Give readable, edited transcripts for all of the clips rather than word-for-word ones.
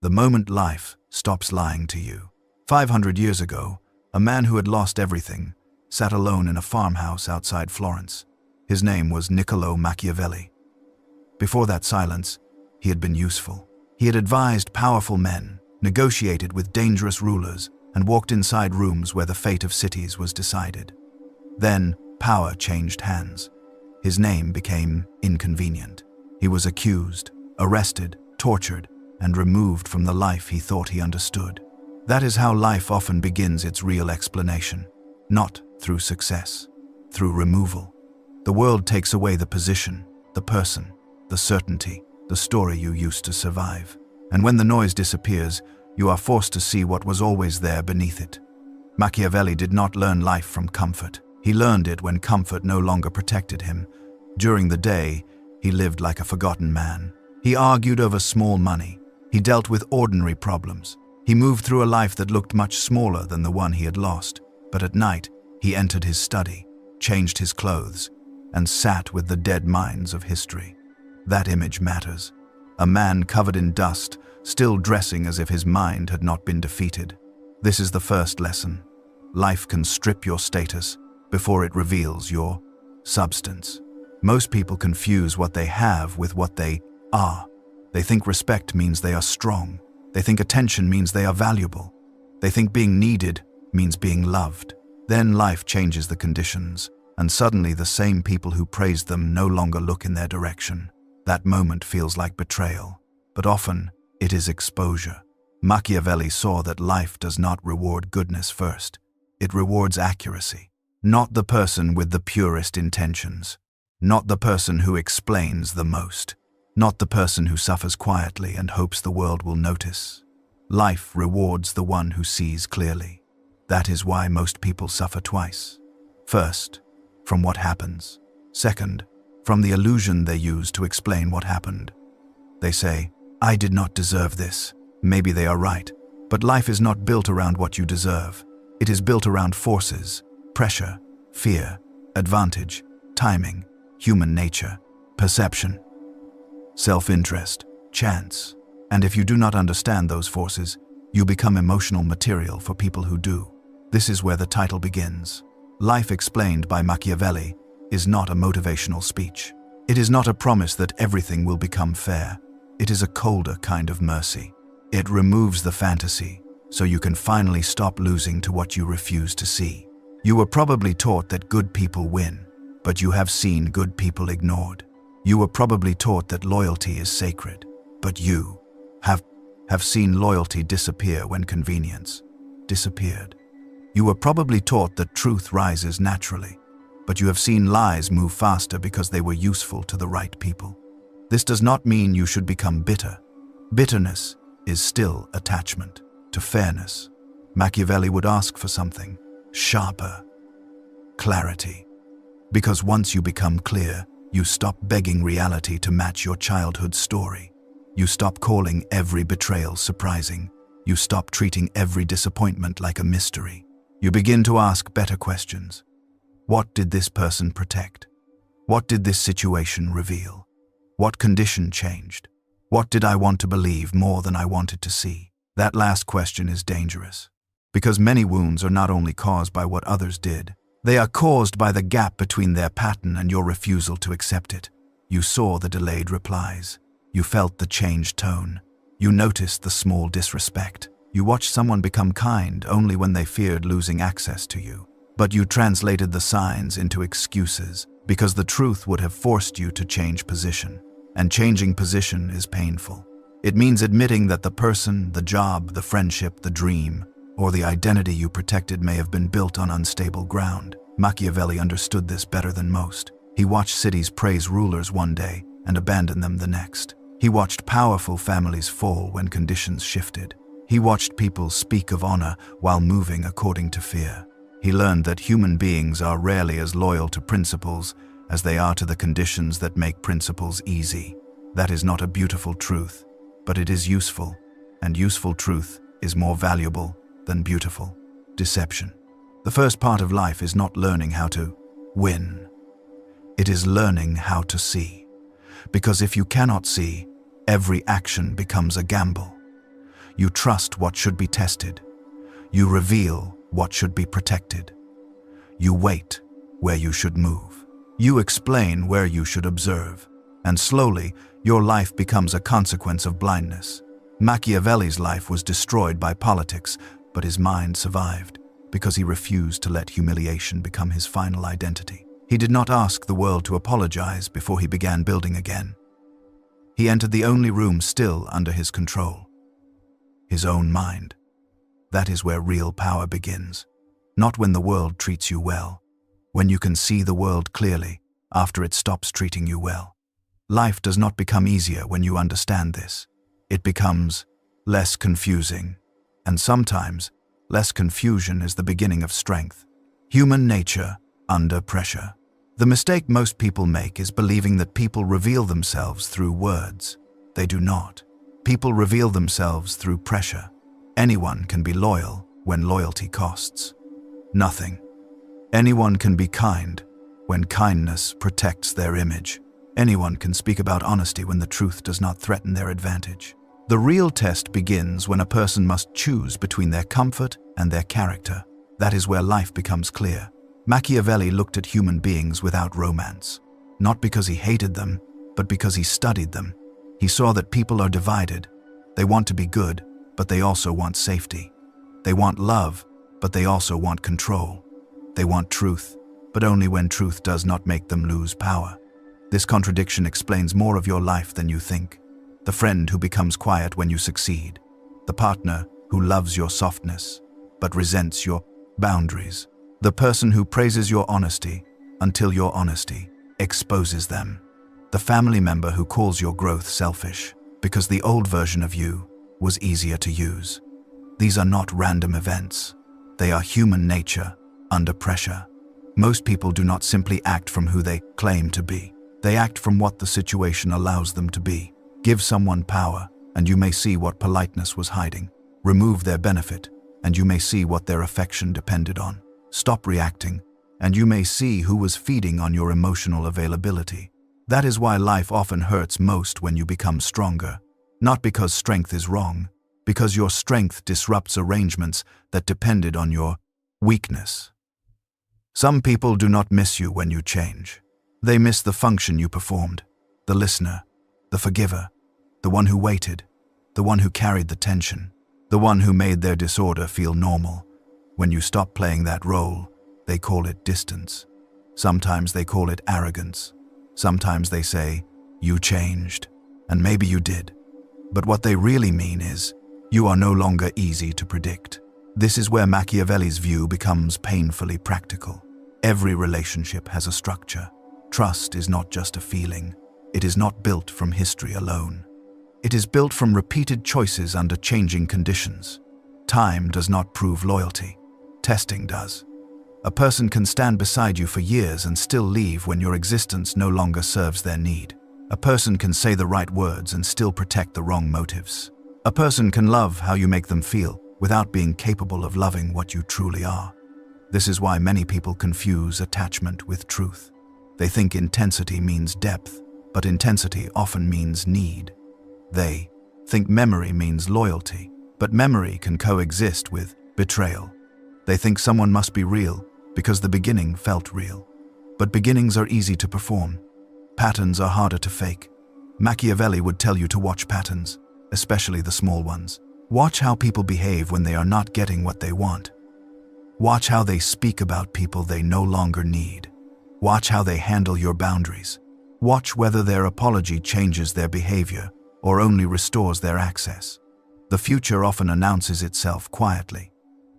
the moment life stops lying to you. 500 years ago, a man who had lost everything sat alone in a farmhouse outside Florence. His name was Niccolò Machiavelli. Before that silence, he had been useful. He had advised powerful men, negotiated with dangerous rulers, and walked inside rooms where the fate of cities was decided. Then, power changed hands. His name became inconvenient. He was accused, arrested, tortured, and removed from the life he thought he understood. That is how life often begins its real explanation. Not through success, through removal. The world takes away the position, the person, the certainty, the story you used to survive. And when the noise disappears, you are forced to see what was always there beneath it. Machiavelli did not learn life from comfort. He learned it when comfort no longer protected him. During the day, he lived like a forgotten man. He argued over small money. He dealt with ordinary problems. He moved through a life that looked much smaller than the one he had lost. But at night, he entered his study, changed his clothes, and sat with the dead minds of history. That image matters. A man covered in dust, still dressing as if his mind had not been defeated. This is the first lesson. Life can strip your status before it reveals your substance. Most people confuse what they have with what they are. They think respect means they are strong. They think attention means they are valuable. They think being needed means being loved. Then life changes the conditions, and suddenly the same people who praised them no longer look in their direction. That moment feels like betrayal, but often it is exposure. Machiavelli saw that life does not reward goodness first. It rewards accuracy. Not the person with the purest intentions. Not the person who explains the most. Not the person who suffers quietly and hopes the world will notice. Life rewards the one who sees clearly. That is why most people suffer twice. First, from what happens. Second, from the illusion they use to explain what happened. They say, "I did not deserve this." Maybe they are right, but life is not built around what you deserve. It is built around forces, pressure, fear, advantage, timing, human nature, perception, self-interest, chance. And if you do not understand those forces, you become emotional material for people who do. This is where the title begins. Life Explained by Machiavelli is not a motivational speech. It is not a promise that everything will become fair. It is a colder kind of mercy. It removes the fantasy, so you can finally stop losing to what you refuse to see. You were probably taught that good people win, but you have seen good people ignored. You were probably taught that loyalty is sacred, but you have seen loyalty disappear when convenience disappeared. You were probably taught that truth rises naturally, but you have seen lies move faster because they were useful to the right people. This does not mean you should become bitter. Bitterness is still attachment to fairness. Machiavelli would ask for something sharper, clarity. Because once you become clear, you stop begging reality to match your childhood story. You stop calling every betrayal surprising. You stop treating every disappointment like a mystery. You begin to ask better questions. What did this person protect? What did this situation reveal? What condition changed? What did I want to believe more than I wanted to see? That last question is dangerous, because many wounds are not only caused by what others did, they are caused by the gap between their pattern and your refusal to accept it. You saw the delayed replies. You felt the changed tone. You noticed the small disrespect. You watched someone become kind only when they feared losing access to you. But you translated the signs into excuses because the truth would have forced you to change position. And changing position is painful. It means admitting that the person, the job, the friendship, the dream, or the identity you protected may have been built on unstable ground. Machiavelli understood this better than most. He watched cities praise rulers one day and abandon them the next. He watched powerful families fall when conditions shifted. He watched people speak of honor while moving according to fear. He learned that human beings are rarely as loyal to principles as they are to the conditions that make principles easy. That is not a beautiful truth, but it is useful, and useful truth is more valuable than beautiful deception. The first part of life is not learning how to win. It is learning how to see. Because if you cannot see, every action becomes a gamble. You trust what should be tested. You reveal what should be protected. You wait where you should move. You explain where you should observe. And slowly, your life becomes a consequence of blindness. Machiavelli's life was destroyed by politics, but his mind survived because he refused to let humiliation become his final identity. He did not ask the world to apologize before he began building again. He entered the only room still under his control: his own mind. That is where real power begins. Not when the world treats you well, when you can see the world clearly after it stops treating you well. Life does not become easier when you understand this. It becomes less confusing, and sometimes less confusion is the beginning of strength. Human nature under pressure. The mistake most people make is believing that people reveal themselves through words. They do not. People reveal themselves through pressure. Anyone can be loyal when loyalty costs nothing. Anyone can be kind when kindness protects their image. Anyone can speak about honesty when the truth does not threaten their advantage. The real test begins when a person must choose between their comfort and their character. That is where life becomes clear. Machiavelli looked at human beings without romance, not because he hated them, but because he studied them. He saw that people are divided. They want to be good, but they also want safety. They want love, but they also want control. They want truth, but only when truth does not make them lose power. This contradiction explains more of your life than you think. The friend who becomes quiet when you succeed. The partner who loves your softness, but resents your boundaries. The person who praises your honesty until your honesty exposes them. The family member who calls your growth selfish because the old version of you was easier to use. These are not random events. They are human nature under pressure. Most people do not simply act from who they claim to be. They act from what the situation allows them to be. Give someone power, and you may see what politeness was hiding. Remove their benefit, and you may see what their affection depended on. Stop reacting, and you may see who was feeding on your emotional availability. That is why life often hurts most when you become stronger. Not because strength is wrong, because your strength disrupts arrangements that depended on your weakness. Some people do not miss you when you change. They miss the function you performed, the listener, the forgiver, the one who waited, the one who carried the tension, the one who made their disorder feel normal. When you stop playing that role, they call it distance. Sometimes they call it arrogance. Sometimes they say, you changed, and maybe you did. But what they really mean is, you are no longer easy to predict. This is where Machiavelli's view becomes painfully practical. Every relationship has a structure. Trust is not just a feeling. It is not built from history alone. It is built from repeated choices under changing conditions. Time does not prove loyalty. Testing does. A person can stand beside you for years and still leave when your existence no longer serves their need. A person can say the right words and still protect the wrong motives. A person can love how you make them feel without being capable of loving what you truly are. This is why many people confuse attachment with truth. They think intensity means depth, but intensity often means need. They think memory means loyalty, but memory can coexist with betrayal. They think someone must be real because the beginning felt real. But beginnings are easy to perform. Patterns are harder to fake. Machiavelli would tell you to watch patterns, especially the small ones. Watch how people behave when they are not getting what they want. Watch how they speak about people they no longer need. Watch how they handle your boundaries. Watch whether their apology changes their behavior or only restores their access. The future often announces itself quietly.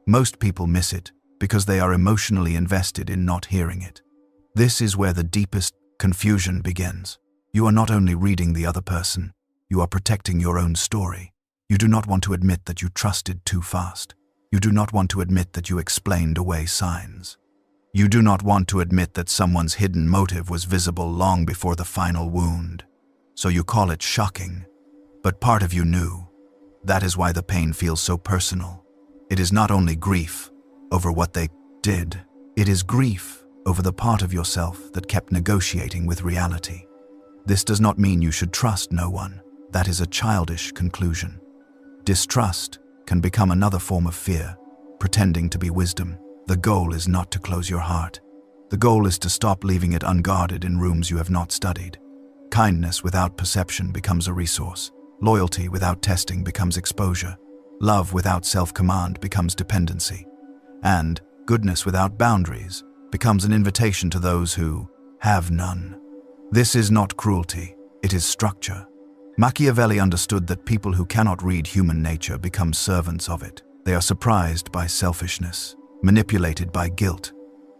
Most people miss it because they are emotionally invested in not hearing it. This is where the deepest confusion begins. You are not only reading the other person, you are protecting your own story. You do not want to admit that you trusted too fast. You do not want to admit that you explained away signs. You do not want to admit that someone's hidden motive was visible long before the final wound. So you call it shocking. But part of you knew. That is why the pain feels so personal. It is not only grief over what they did. It is grief over the part of yourself that kept negotiating with reality. This does not mean you should trust no one. That is a childish conclusion. Distrust can become another form of fear, pretending to be wisdom. The goal is not to close your heart. The goal is to stop leaving it unguarded in rooms you have not studied. Kindness without perception becomes a resource. Loyalty without testing becomes exposure. Love without self-command becomes dependency. And goodness without boundaries becomes an invitation to those who have none. This is not cruelty, it is structure. Machiavelli understood that people who cannot read human nature become servants of it. They are surprised by selfishness, manipulated by guilt,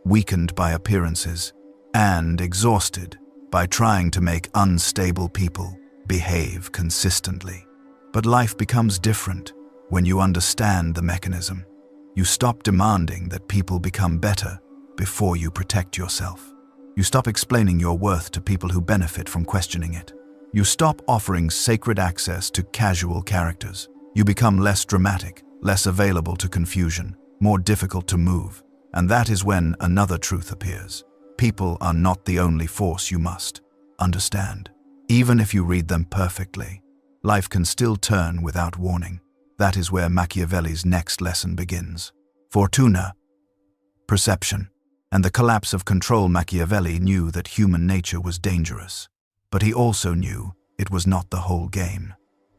weakened by appearances, and exhausted by trying to make unstable people behave consistently. But life becomes different when you understand the mechanism. You stop demanding that people become better before you protect yourself. You stop explaining your worth to people who benefit from questioning it. You stop offering sacred access to casual characters. You become less dramatic, less available to confusion, more difficult to move. And that is when another truth appears. People are not the only force you must understand. Even if you read them perfectly, life can still turn without warning. That is where Machiavelli's next lesson begins. Fortuna, perception, and the collapse of control. Machiavelli knew that human nature was dangerous, but he also knew it was not the whole game.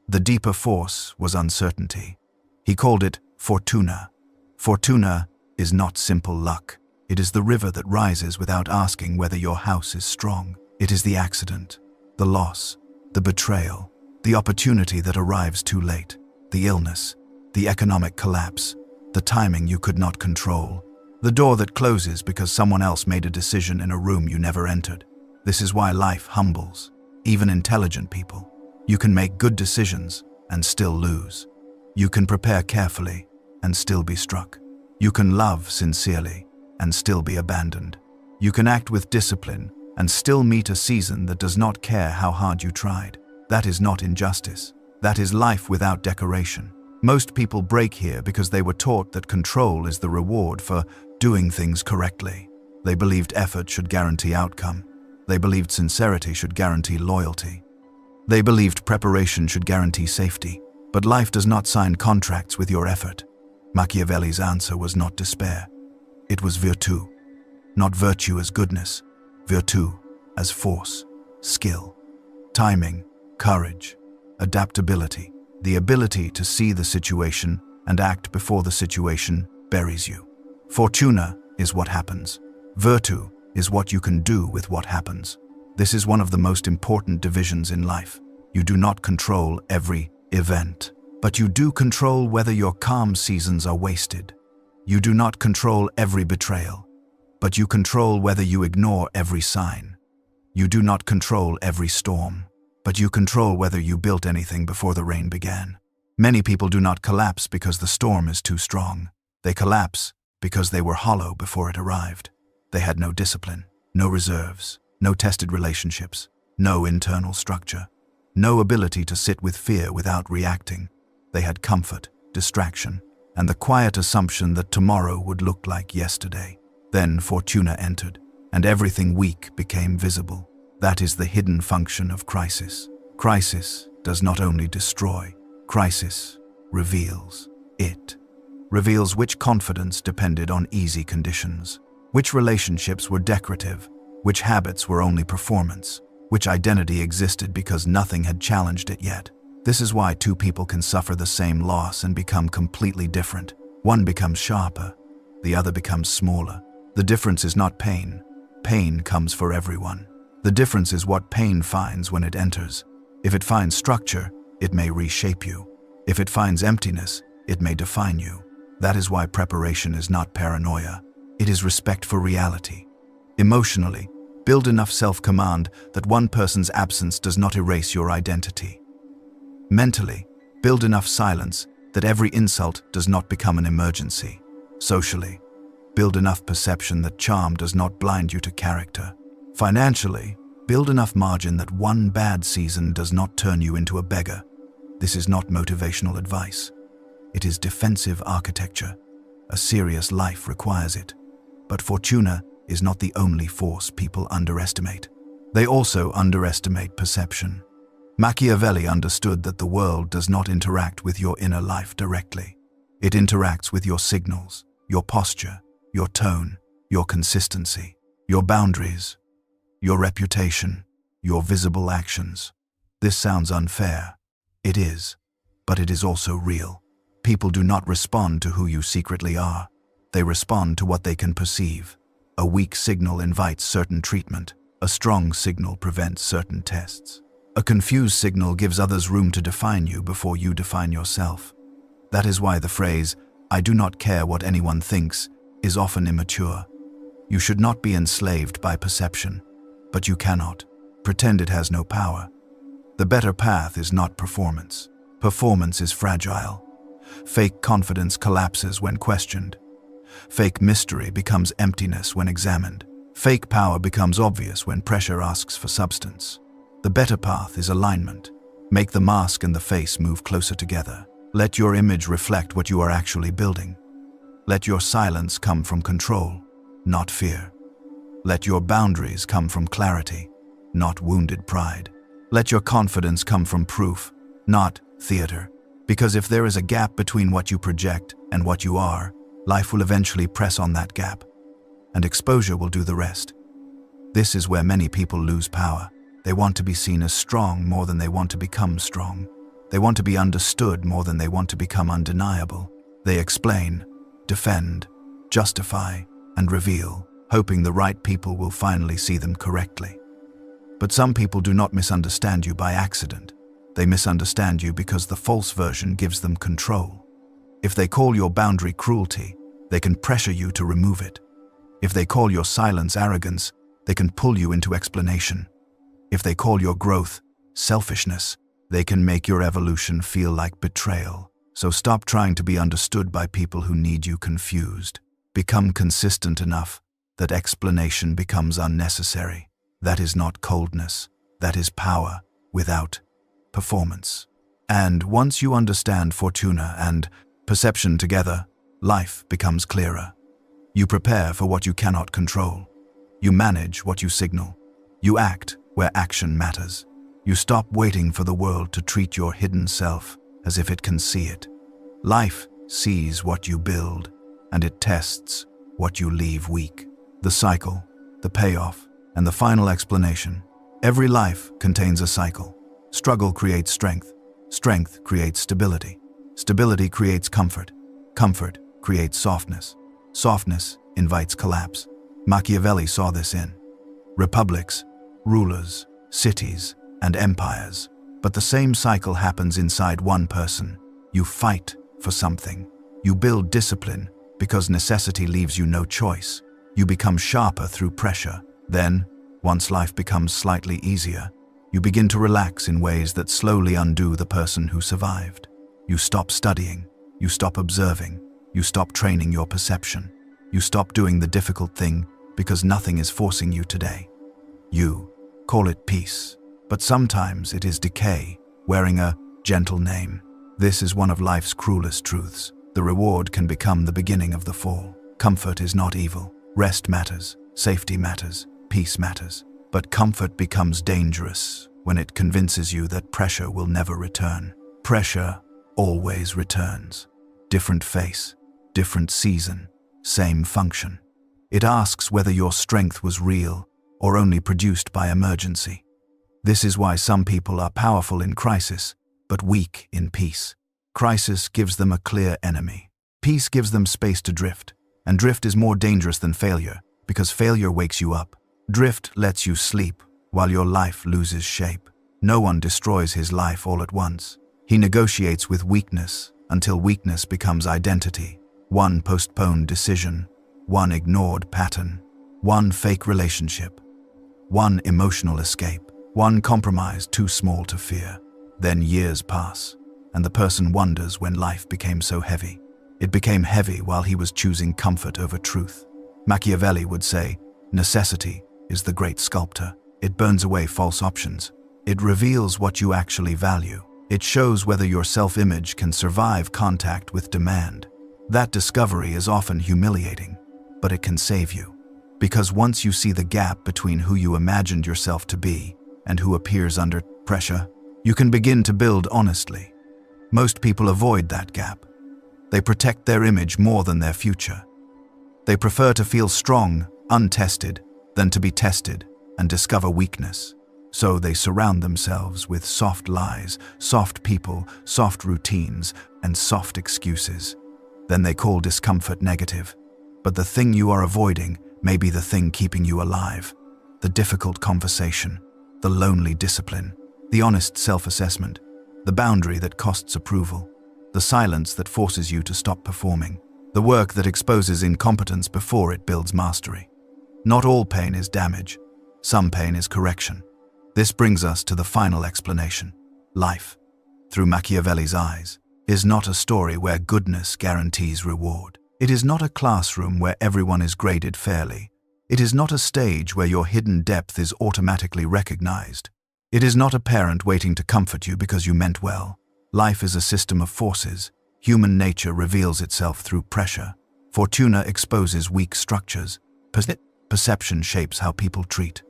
The deeper force was uncertainty. He called it fortuna. Fortuna is not simple luck. It is the river that rises without asking whether your house is strong. It is the accident, the loss, the betrayal, the opportunity that arrives too late, the illness, the economic collapse, the timing you could not control, the door that closes because someone else made a decision in a room you never entered. This is why life humbles, even intelligent people. You can make good decisions and still lose. You can prepare carefully and still be struck. You can love sincerely and still be abandoned. You can act with discipline and still meet a season that does not care how hard you tried. That is not injustice. That is life without decoration. Most people break here because they were taught that control is the reward for doing things correctly. They believed effort should guarantee outcome. They believed sincerity should guarantee loyalty. They believed preparation should guarantee safety. But life does not sign contracts with your effort. Machiavelli's answer was not despair. It was virtù. Not virtue as goodness, virtù as force, skill, timing, courage, adaptability, the ability to see the situation and act before the situation buries you. Fortuna is what happens. Virtù is what you can do with what happens. This is one of the most important divisions in life. You do not control every event, but you do control whether your calm seasons are wasted. You do not control every betrayal, but you control whether you ignore every sign. You do not control every storm, but you control whether you built anything before the rain began. Many people do not collapse because the storm is too strong. They collapse because they were hollow before it arrived. They had no discipline, no reserves, no tested relationships, no internal structure, no ability to sit with fear without reacting. They had comfort, distraction, and the quiet assumption that tomorrow would look like yesterday. Then fortuna entered, and everything weak became visible. That is the hidden function of crisis. Crisis does not only destroy, crisis reveals. It reveals which confidence depended on easy conditions, which relationships were decorative, which habits were only performance, which identity existed because nothing had challenged it yet. This is why two people can suffer the same loss and become completely different. One becomes sharper, the other becomes smaller. The difference is not pain. Pain comes for everyone. The difference is what pain finds when it enters. If it finds structure, it may reshape you. If it finds emptiness, it may define you. That is why preparation is not paranoia. It is respect for reality. Emotionally, build enough self-command that one person's absence does not erase your identity. Mentally, build enough silence that every insult does not become an emergency. Socially, build enough perception that charm does not blind you to character. Financially, build enough margin that one bad season does not turn you into a beggar. This is not motivational advice. It is defensive architecture. A serious life requires it. But fortuna is not the only force people underestimate. They also underestimate perception. Machiavelli understood that the world does not interact with your inner life directly. It interacts with your signals, your posture, your tone, your consistency, your boundaries, your reputation, your visible actions. This sounds unfair. It is, but it is also real. People do not respond to who you secretly are. They respond to what they can perceive. A weak signal invites certain treatment. A strong signal prevents certain tests. A confused signal gives others room to define you before you define yourself. That is why the phrase, "I do not care what anyone thinks," is often immature. You should not be enslaved by perception, but you cannot. Pretend it has no power. The better path is not performance. Performance is fragile. Fake confidence collapses when questioned. Fake mystery becomes emptiness when examined. Fake power becomes obvious when pressure asks for substance. The better path is alignment. Make the mask and the face move closer together. Let your image reflect what you are actually building. Let your silence come from control, not fear. Let your boundaries come from clarity, not wounded pride. Let your confidence come from proof, not theater. Because if there is a gap between what you project and what you are, life will eventually press on that gap, and exposure will do the rest. This is where many people lose power. They want to be seen as strong more than they want to become strong. They want to be understood more than they want to become undeniable. They explain, defend, justify, and reveal, hoping the right people will finally see them correctly. But some people do not misunderstand you by accident. They misunderstand you because the false version gives them control. If they call your boundary cruelty, they can pressure you to remove it. If they call your silence arrogance, they can pull you into explanation. If they call your growth selfishness, they can make your evolution feel like betrayal. So stop trying to be understood by people who need you confused. Become consistent enough that explanation becomes unnecessary. That is not coldness. That is power without performance. And once you understand fortuna and perception together, life becomes clearer. You prepare for what you cannot control. You manage what you signal. You act where action matters. You stop waiting for the world to treat your hidden self as if it can see it. Life sees what you build, and it tests what you leave weak. The cycle, the payoff, and the final explanation. Every life contains a cycle. Struggle creates strength. Strength creates stability. Stability creates comfort. Comfort creates softness. Softness invites collapse. Machiavelli saw this in republics, rulers, cities, and empires. But the same cycle happens inside one person. You fight for something. You build discipline because necessity leaves you no choice. You become sharper through pressure. Then, once life becomes slightly easier, you begin to relax in ways that slowly undo the person who survived. You stop studying. You stop observing. You stop training your perception. You stop doing the difficult thing because nothing is forcing you today. You call it peace, but sometimes it is decay, wearing a gentle name. This is one of life's cruelest truths. The reward can become the beginning of the fall. Comfort is not evil. Rest matters. Safety matters. Peace matters. But comfort becomes dangerous when it convinces you that pressure will never return. Pressure always returns. Different face, different season, same function. It asks whether your strength was real or only produced by emergency. This is why some people are powerful in crisis, but weak in peace. Crisis gives them a clear enemy. Peace gives them space to drift, and drift is more dangerous than failure because failure wakes you up. Drift lets you sleep while your life loses shape. No one destroys his life all at once. He negotiates with weakness until weakness becomes identity. One postponed decision, one ignored pattern, one fake relationship, one emotional escape, one compromise too small to fear. Then years pass, and the person wonders when life became so heavy. It became heavy while he was choosing comfort over truth. Machiavelli would say, necessity is the great sculptor. It burns away false options. It reveals what you actually value. It shows whether your self-image can survive contact with demand. That discovery is often humiliating, but it can save you. Because once you see the gap between who you imagined yourself to be and who appears under pressure, You can begin to build honestly. Most people avoid that gap. They protect their image more than their future. They prefer to feel strong, untested, than to be tested and discover weakness. So they surround themselves with soft lies, soft people, soft routines, and soft excuses. Then they call discomfort negative. But the thing you are avoiding may be the thing keeping you alive. The difficult conversation, the lonely discipline, the honest self-assessment, the boundary that costs approval, the silence that forces you to stop performing, the work that exposes incompetence before it builds mastery. Not all pain is damage. Some pain is correction. This brings us to the final explanation. Life, through Machiavelli's eyes, is not a story where goodness guarantees reward. It is not a classroom where everyone is graded fairly. It is not a stage where your hidden depth is automatically recognized. It is not a parent waiting to comfort you because you meant well. Life is a system of forces. Human nature reveals itself through pressure. Fortuna exposes weak structures. Perception shapes how people treat.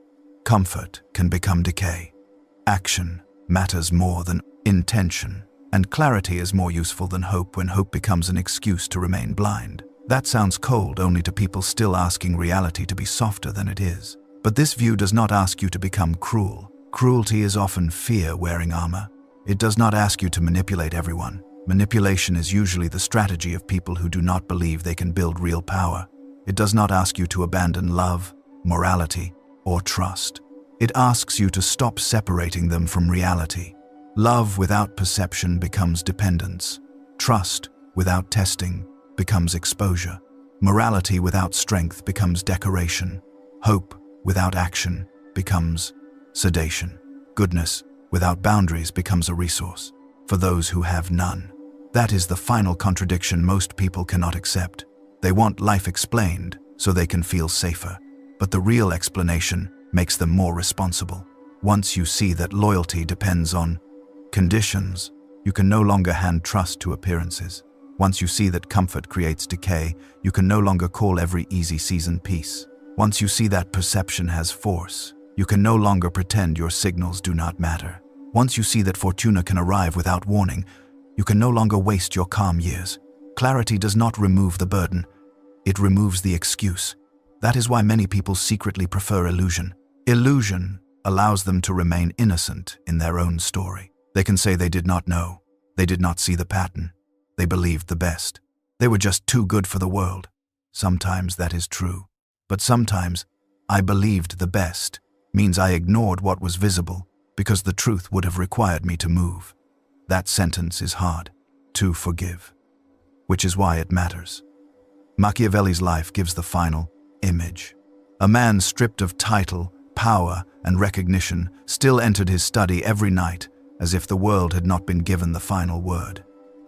Comfort can become decay. Action matters more than intention. And clarity is more useful than hope when hope becomes an excuse to remain blind. That sounds cold only to people still asking reality to be softer than it is. But this view does not ask you to become cruel. Cruelty is often fear wearing armor. It does not ask you to manipulate everyone. Manipulation is usually the strategy of people who do not believe they can build real power. It does not ask you to abandon love, morality, or trust. It asks you to stop separating them from reality. Love without perception becomes dependence. Trust without testing becomes exposure. Morality without strength becomes decoration. Hope without action becomes sedation. Goodness without boundaries becomes a resource for those who have none. That is the final contradiction most people cannot accept. They want life explained so they can feel safer, but the real explanation makes them more responsible. Once you see that loyalty depends on conditions, you can no longer hand trust to appearances. Once you see that comfort creates decay, you can no longer call every easy season peace. Once you see that perception has force, you can no longer pretend your signals do not matter. Once you see that fortuna can arrive without warning, you can no longer waste your calm years. Clarity does not remove the burden, it removes the excuse. That is why many people secretly prefer illusion. Illusion allows them to remain innocent in their own story. They can say they did not know, they did not see the pattern, they believed the best. They were just too good for the world. Sometimes that is true, but sometimes I believed the best means I ignored what was visible because the truth would have required me to move. That sentence is hard to forgive, which is why it matters. Machiavelli's life gives the final image. A man stripped of title, power, and recognition still entered his study every night as if the world had not been given the final word.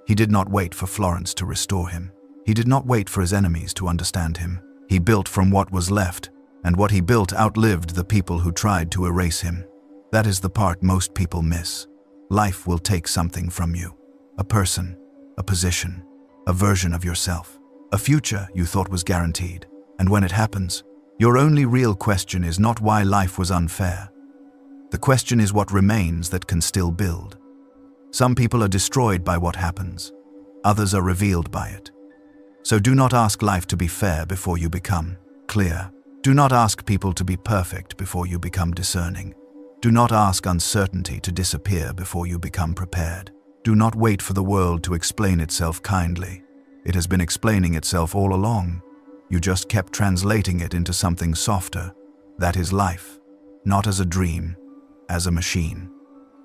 He did not wait for Florence to restore him. He did not wait for his enemies to understand him. He built from what was left, and what he built outlived the people who tried to erase him. That is the part most people miss. Life will take something from you. A person, a position, a version of yourself, a future you thought was guaranteed. And when it happens, your only real question is not why life was unfair. The question is what remains that can still build. Some people are destroyed by what happens. Others are revealed by it. So do not ask life to be fair before you become clear. Do not ask people to be perfect before you become discerning. Do not ask uncertainty to disappear before you become prepared. Do not wait for the world to explain itself kindly. It has been explaining itself all along. You just kept translating it into something softer. That is life, not as a dream, as a machine.